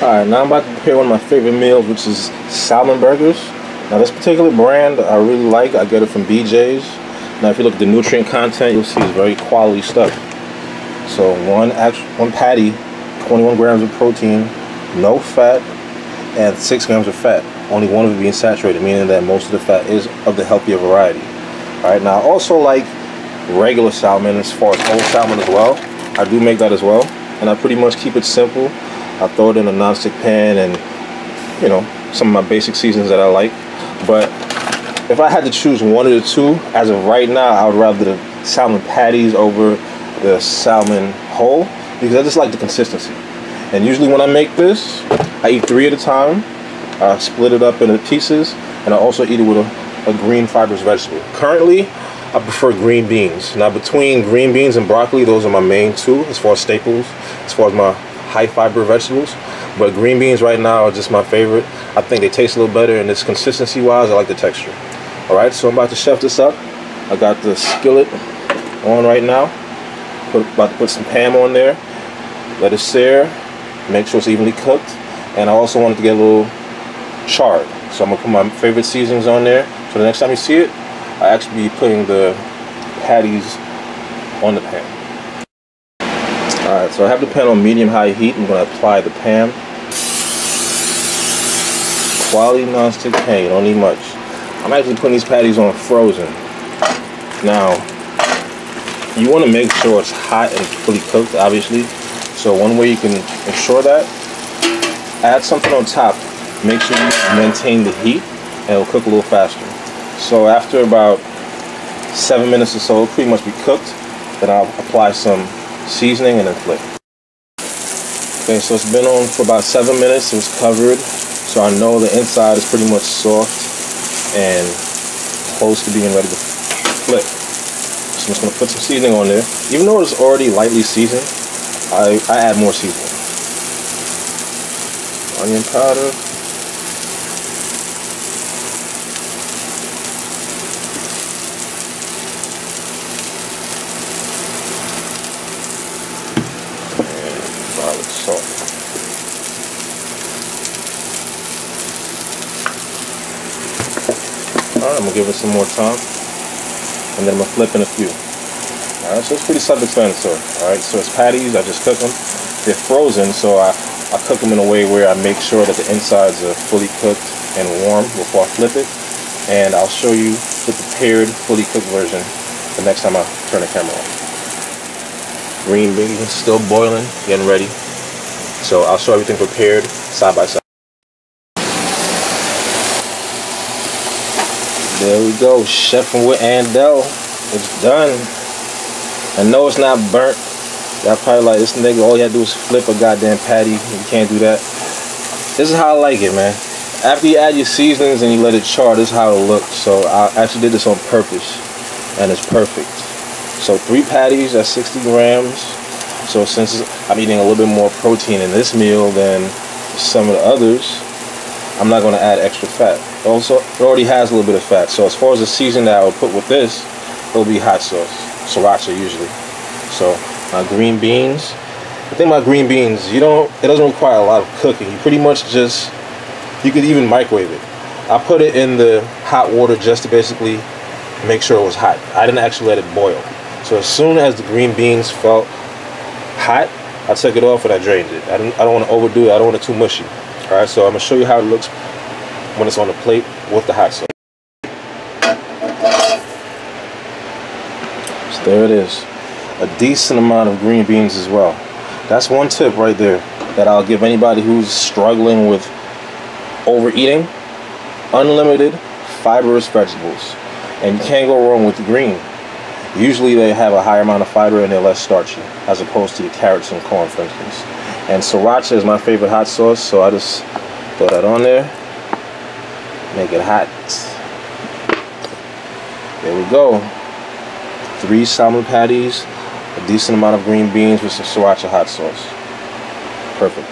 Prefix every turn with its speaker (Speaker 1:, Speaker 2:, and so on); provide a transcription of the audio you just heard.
Speaker 1: Alright, now I'm about to prepare one of my favorite meals, which is salmon burgers. Now this particular brand I really like. I get it from BJ's. Now if you look at the nutrient content, you'll see it's very quality stuff. So one patty, 21 grams of protein, no fat, and 6 grams of fat. Only one of it being saturated, meaning that most of the fat is of the healthier variety. Alright, now I also like regular salmon as far as whole salmon as well. I do make that as well, and I pretty much keep it simple. I throw it in a non-stick pan and, you know, some of my basic seasonings that I like. But if I had to choose one of the two, as of right now, I would rather the salmon patties over the salmon whole, because I just like the consistency. And usually when I make this, I eat 3 at a time. I split it up into pieces, and I also eat it with a green fibrous vegetable. Currently, I prefer green beans. Now between green beans and broccoli, those are my main two as far as staples, as far as my high fiber vegetables. But green beans right now are just my favorite. I think they taste a little better, and this consistency wise, I like the texture. Alright, so I'm about to chef this up. I got the skillet on right now. About to put some Pam on there. Let it sear. Make sure it's evenly cooked. And I also wanted to get a little charred. So I'm going to put my favorite seasonings on there. So the next time you see it, I actually be putting the patties on the pan. Alright, so I have the pan on medium-high heat. I'm going to apply the Pam. Quality non-stick pan, you don't need much. I'm actually putting these patties on frozen. Now, you want to make sure it's hot and fully cooked, obviously. So one way you can ensure that, add something on top. Make sure you maintain the heat, and it'll cook a little faster. So after about 7 minutes or so, it'll pretty much be cooked. Then I'll apply some seasoning and then flip. Okay, so it's been on for about 7 minutes. It was covered, so I know the inside is pretty much soft and close to being ready to flip. So I'm just gonna put some seasoning on there. Even though it's already lightly seasoned, I add more seasoning. Onion powder. Salt. Alright, I'm going to give it some more time, and then I'm going to flip in a few. Alright, so it's pretty self-explanatory. Alright, so it's patties, I just cook them. They're frozen, so I cook them in a way where I make sure that the insides are fully cooked and warm before I flip it. And I'll show you the prepared, fully cooked version the next time I turn the camera on. Green beans still boiling, getting ready. So I'll show everything prepared side by side. There we go, chefing with Andell. It's done. I know it's not burnt. Y'all probably like, this nigga, all you had to do is flip a goddamn patty. You can't do that. This is how I like it, man. After you add your seasonings and you let it char, this is how it looks. So I actually did this on purpose, and it's perfect. So 3 patties at 60 grams. So since I'm eating a little bit more protein in this meal than some of the others, I'm not going to add extra fat. Also, it already has a little bit of fat. So as far as the seasoning that I would put with this, it'll be hot sauce, sriracha usually. So my green beans. The thing about green beans, it doesn't require a lot of cooking. You pretty much just, you could even microwave it. I put it in the hot water just to basically make sure it was hot. I didn't actually let it boil. So as soon as the green beans felt hot, I took it off and I drained it. I don't want to overdo it. I don't want it too mushy. All right, so I'm gonna show you how it looks when it's on the plate with the hot sauce. So there it is. A decent amount of green beans as well. That's one tip right there that I'll give anybody who's struggling with overeating. Unlimited fibrous vegetables, and you can't go wrong with the green. Usually they have a higher amount of fiber and they're less starchy, as opposed to your carrots and corn, for instance. And sriracha is my favorite hot sauce, so I just throw that on there, make it hot. There we go. 3 salmon patties, a decent amount of green beans with some sriracha hot sauce. Perfect.